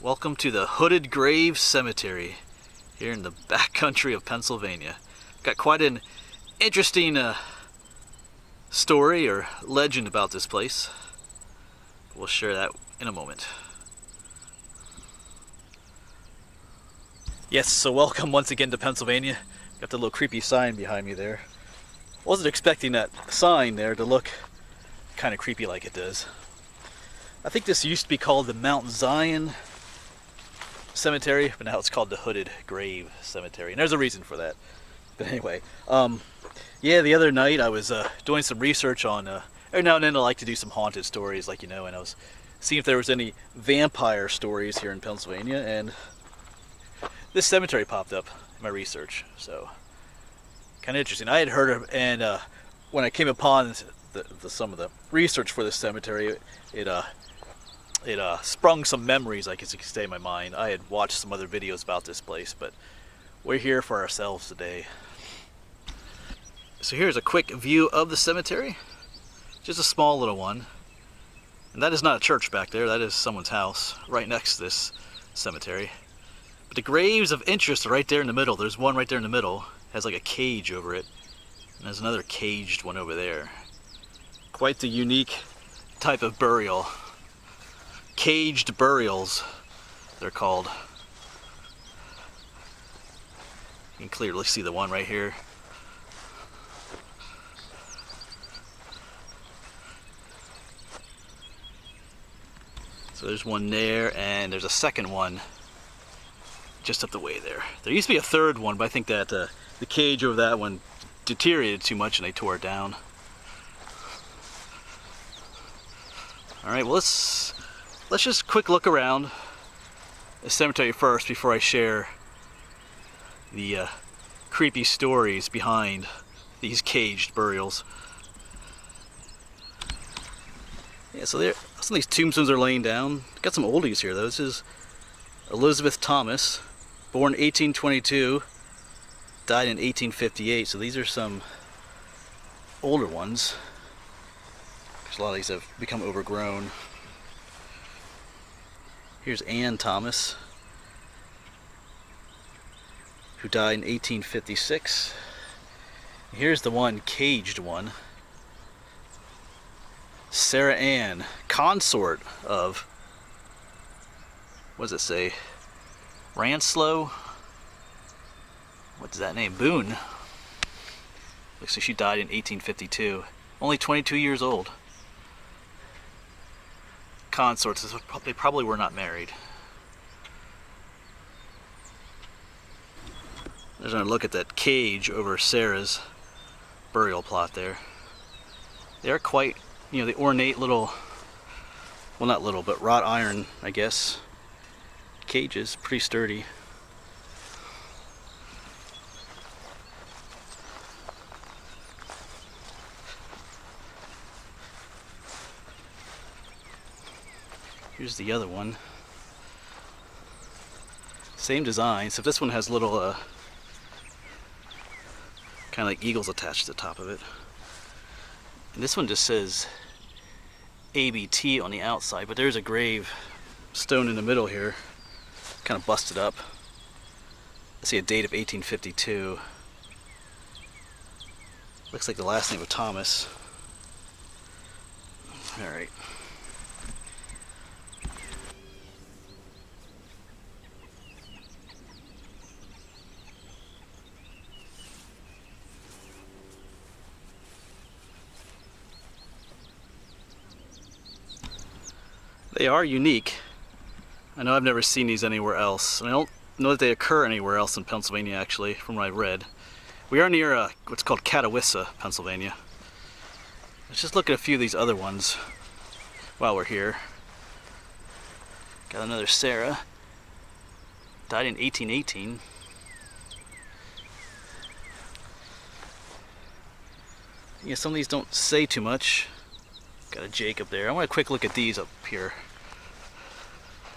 Welcome to the Hooded Grave Cemetery here in the backcountry of Pennsylvania. Got quite an interesting story or legend about this place. We'll share that in a moment. Yes, so welcome once again to Pennsylvania. Got the little creepy sign behind me there. Wasn't expecting that sign there to look kind of creepy like it does. I think this used to be called the Mount Zion Cemetery, but now it's called the Hooded Grave Cemetery, and there's a reason for that. But anyway, yeah, the other night I was doing some research on, every now and then I like to do some haunted stories, like you know, and I was seeing if there was any vampire stories here in Pennsylvania, and this cemetery popped up in my research, so kind of interesting. I had heard of, and when I came upon some of the research for this cemetery, it sprung some memories, I guess you could say, in my mind. I had watched some other videos about this place, but we're here for ourselves today. So here's a quick view of the cemetery. Just a small little one. And that is not a church back there, that is someone's house right next to this cemetery. But the graves of interest are right there in the middle. There's one right there in the middle, has like a cage over it. And there's another caged one over there. Quite the unique type of burial. Caged burials, they're called. You can clearly see the one right here. So there's one there, and there's a second one just up the way there. There used to be a third one, but I think that the cage over that one deteriorated too much and they tore it down. Alright, well let's just quick look around the cemetery first before I share the creepy stories behind these caged burials. Yeah, so there, some of these tombstones are laying down. Got some oldies here though. This is Elizabeth Thomas, born 1822, died in 1858. So these are some older ones. A lot of these have become overgrown. Here's Anne Thomas, who died in 1856. Here's the one caged one. Sarah Ann, consort of, what does it say? Ranslow? What does that name? Boone. Looks like she died in 1852. Only 22 years old. Consorts, they probably were not married. There's another look at that cage over Sarah's burial plot there. They are quite, you know, the ornate little, well not little, but wrought iron, I guess, cages, pretty sturdy. Here's the other one. Same design, except this one has little, kind of like eagles attached to the top of it. And this one just says ABT on the outside, but there's a grave stone in the middle here, kind of busted up. I see a date of 1852. Looks like the last name of Thomas. All right. They are unique. I know I've never seen these anywhere else. And I don't know that they occur anywhere else in Pennsylvania, actually, from what I've read. We are near what's called Catawissa, Pennsylvania. Let's just look at a few of these other ones while we're here. Got another Sarah. Died in 1818. Yeah, some of these don't say too much. Got a Jacob there. I want a quick look at these up here.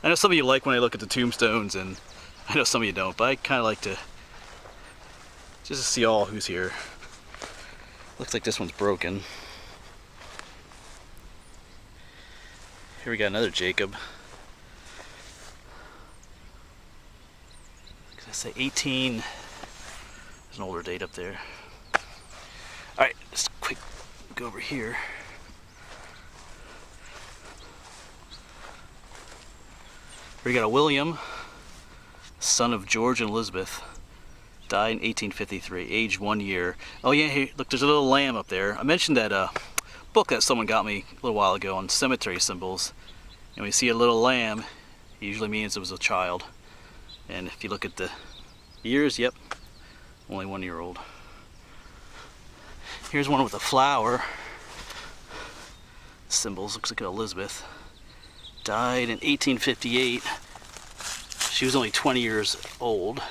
I know some of you like when I look at the tombstones, and I know some of you don't, but I kind of like to just see all who's here. Looks like this one's broken. Here we got another Jacob. I say 18. There's an older date up there. All right, let's quick go over here. We got a William, son of George and Elizabeth, died in 1853, aged 1 year. Oh yeah, hey, look, there's a little lamb up there. I mentioned that book that someone got me a little while ago on cemetery symbols. And when you see a little lamb, it usually means it was a child. And if you look at the years, yep, only 1 year old. Here's one with a flower. Symbols, looks like Elizabeth. Died in 1858. She was only 20 years old.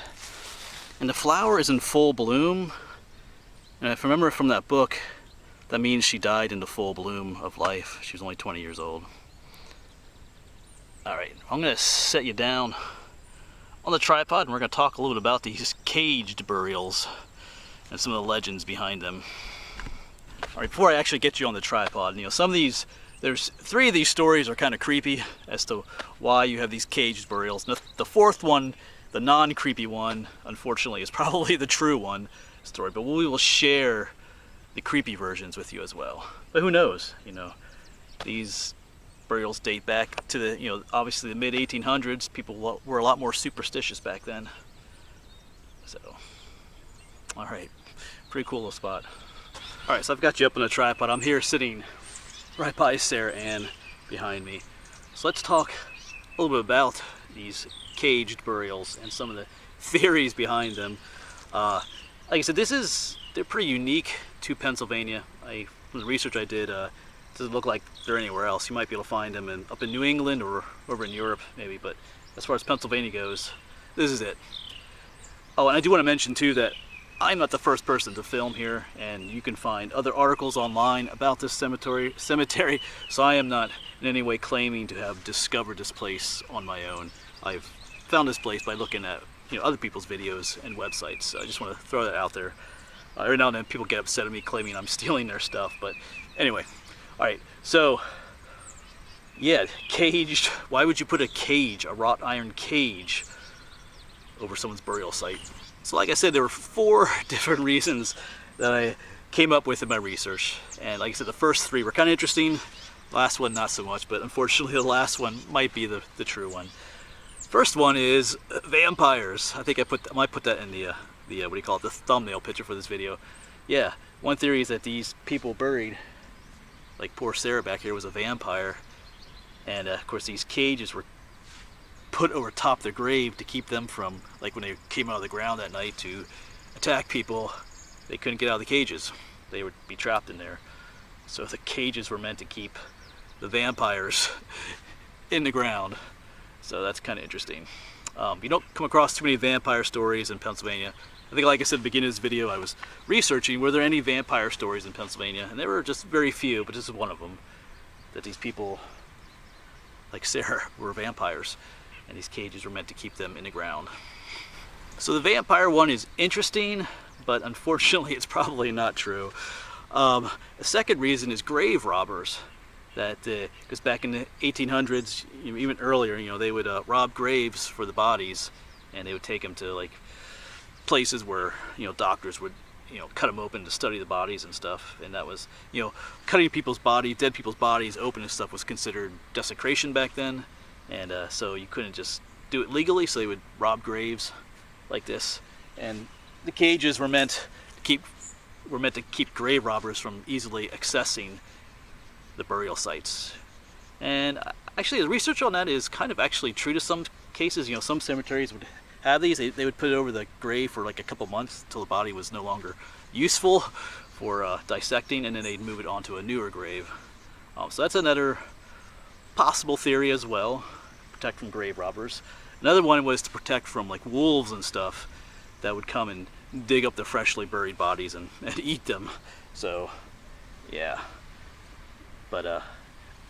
And the flower is in full bloom. And if I remember from that book, that means she died in the full bloom of life. She was only 20 years old. Alright, I'm going to set you down on the tripod and we're going to talk a little bit about these caged burials and some of the legends behind them. Alright, before I actually get you on the tripod, some of these, there's 3 of these stories are kind of creepy as to why you have these caged burials. The 4th one, the non-creepy one, unfortunately, is probably the true one story, but we will share the creepy versions with you as well. But who knows, these burials date back to the, obviously the mid-1800s. People were a lot more superstitious back then. So, all right, pretty cool little spot. All right, so I've got you up on a tripod. I'm here sitting right by Sarah Ann behind me. So let's talk a little bit about these caged burials and some of the theories behind them. Like I said, they're pretty unique to Pennsylvania. From the research I did, it doesn't look like they're anywhere else. You might be able to find them up in New England or over in Europe maybe, but as far as Pennsylvania goes, this is it. Oh, and I do want to mention too that I'm not the first person to film here, and you can find other articles online about this cemetery, so I am not in any way claiming to have discovered this place on my own. I've found this place by looking at other people's videos and websites. So I just want to throw that out there. Every now and then people get upset at me claiming I'm stealing their stuff, but anyway. Alright, so yeah, caged. Why would you put a wrought iron cage over someone's burial site? So like I said, there were 4 different reasons that I came up with in my research. And like I said, the first 3 were kind of interesting. Last one, not so much, but unfortunately the last one might be the true one. First one is vampires. I think I might put that in the what do you call it, the thumbnail picture for this video. Yeah, one theory is that these people buried, like poor Sarah back here, was a vampire. And of course these cages were put over top their grave to keep them from, like when they came out of the ground that night to attack people, they couldn't get out of the cages. They would be trapped in there. So the cages were meant to keep the vampires in the ground. So that's kind of interesting. You don't come across too many vampire stories in Pennsylvania. I think, like I said at the beginning of this video, I was researching, were there any vampire stories in Pennsylvania? And there were just very few, but this is one of them. That these people, like Sarah, were vampires. And these cages were meant to keep them in the ground. So the vampire one is interesting, but unfortunately it's probably not true. The second reason is grave robbers. That because back in the 1800s, even earlier, they would rob graves for the bodies, and they would take them to like places where doctors would cut them open to study the bodies and stuff. And that was cutting dead people's bodies open and stuff was considered desecration back then, and so you couldn't just do it legally. So they would rob graves like this, and the cages were meant to keep grave robbers from easily accessing the burial sites. And actually the research on that is kind of actually true to some cases. Some cemeteries would have these. They would put it over the grave for like a couple months until the body was no longer useful for dissecting, and then they'd move it onto a newer grave. So that's another possible theory as well, protect from grave robbers. Another one was to protect from like wolves and stuff that would come and dig up the freshly buried bodies and eat them. So yeah. But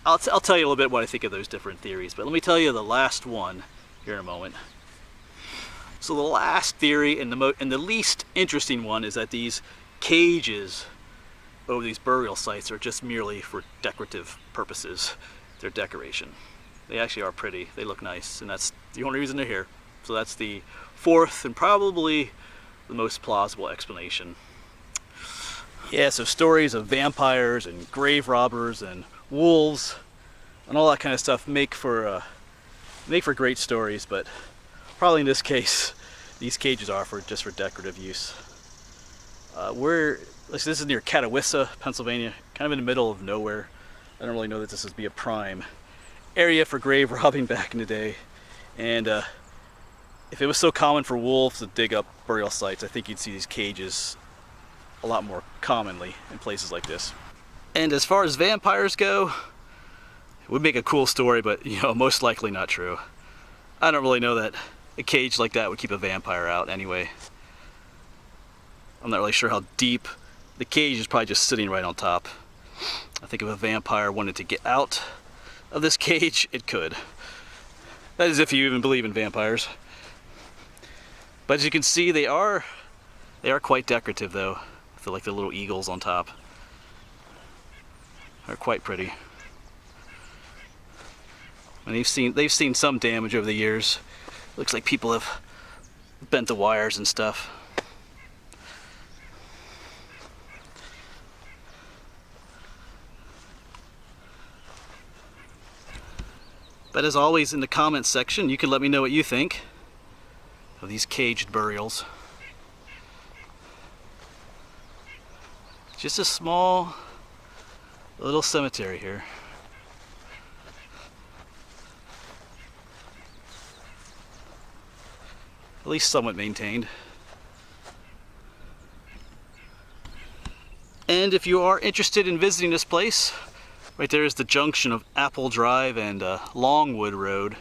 I'll tell you a little bit what I think of those different theories. But let me tell you the last one here in a moment. So the last theory and the least interesting one is that these cages over these burial sites are just merely for decorative purposes. They're decoration. They actually are pretty. They look nice, and that's the only reason they're here. So that's the fourth and probably the most plausible explanation. Yeah, so stories of vampires and grave robbers and wolves and all that kind of stuff make for great stories, but probably in this case, these cages are just for decorative use. This is near Catawissa, Pennsylvania, kind of in the middle of nowhere. I don't really know that this would be a prime area for grave robbing back in the day. And if it was so common for wolves to dig up burial sites, I think you'd see these cages a lot more commonly in places like this. And as far as vampires go, it would make a cool story, but most likely not true. I don't really know that a cage like that would keep a vampire out anyway. I'm not really sure how deep. The cage is probably just sitting right on top. I think if a vampire wanted to get out of this cage, it could. That is if you even believe in vampires. But as you can see, they are quite decorative though. With like the little eagles on top. They're quite pretty. And they've seen some damage over the years. Looks like people have bent the wires and stuff. But as always, in the comments section, you can let me know what you think of these caged burials. Just a small little cemetery here. At least somewhat maintained. And if you are interested in visiting this place, right there is the junction of Apple Drive and Longwood Road.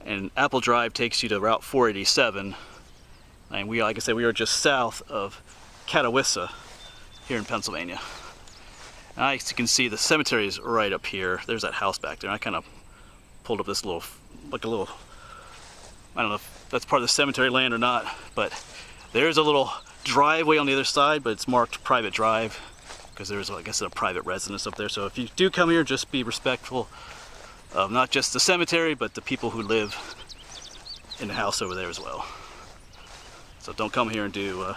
And Apple Drive takes you to Route 487. And like I said, we are just south of Catawissa here in Pennsylvania. And as you can see, the cemetery is right up here. There's that house back there. I kind of pulled up this little, I don't know if that's part of the cemetery land or not, but there's a little driveway on the other side, but it's marked private drive because there's, I guess, a private residence up there. So if you do come here, just be respectful of not just the cemetery, but the people who live in the house over there as well. So don't come here and do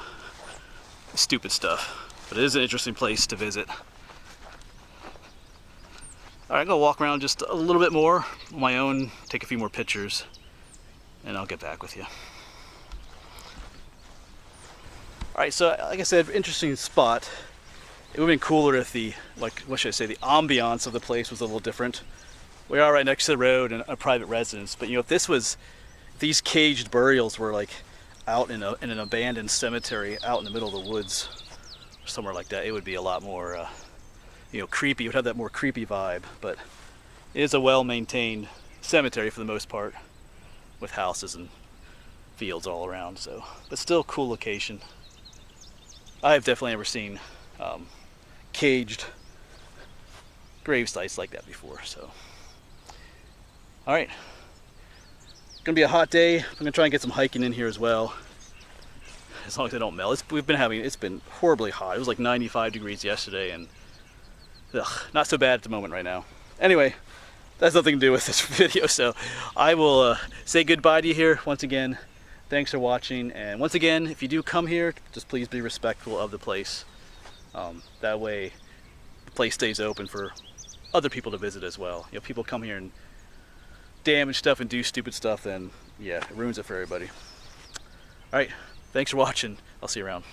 stupid stuff. But it is an interesting place to visit. Alright, I'm going to walk around just a little bit more on my own, take a few more pictures, and I'll get back with you. Alright, so like I said, interesting spot. It would have been cooler if the ambiance of the place was a little different. We are right next to the road and a private residence, but if these caged burials were like out in an abandoned cemetery out in the middle of the woods, or somewhere like that, it would be a lot more creepy. It would have that more creepy vibe, but it is a well-maintained cemetery for the most part, with houses and fields all around. So, but still a cool location. I've definitely never seen caged grave sites like that before. So, all right, gonna be a hot day. I'm gonna try and get some hiking in here as well, as long as I don't melt. It's been horribly hot. It was like 95 degrees yesterday, and not so bad at the moment right now. Anyway, that has nothing to do with this video, so I will say goodbye to you here once again. Thanks for watching, and once again, if you do come here, just please be respectful of the place. That way the place stays open for other people to visit as well. People come here and damage stuff and do stupid stuff, then yeah, it ruins it for everybody. Alright, thanks for watching. I'll see you around.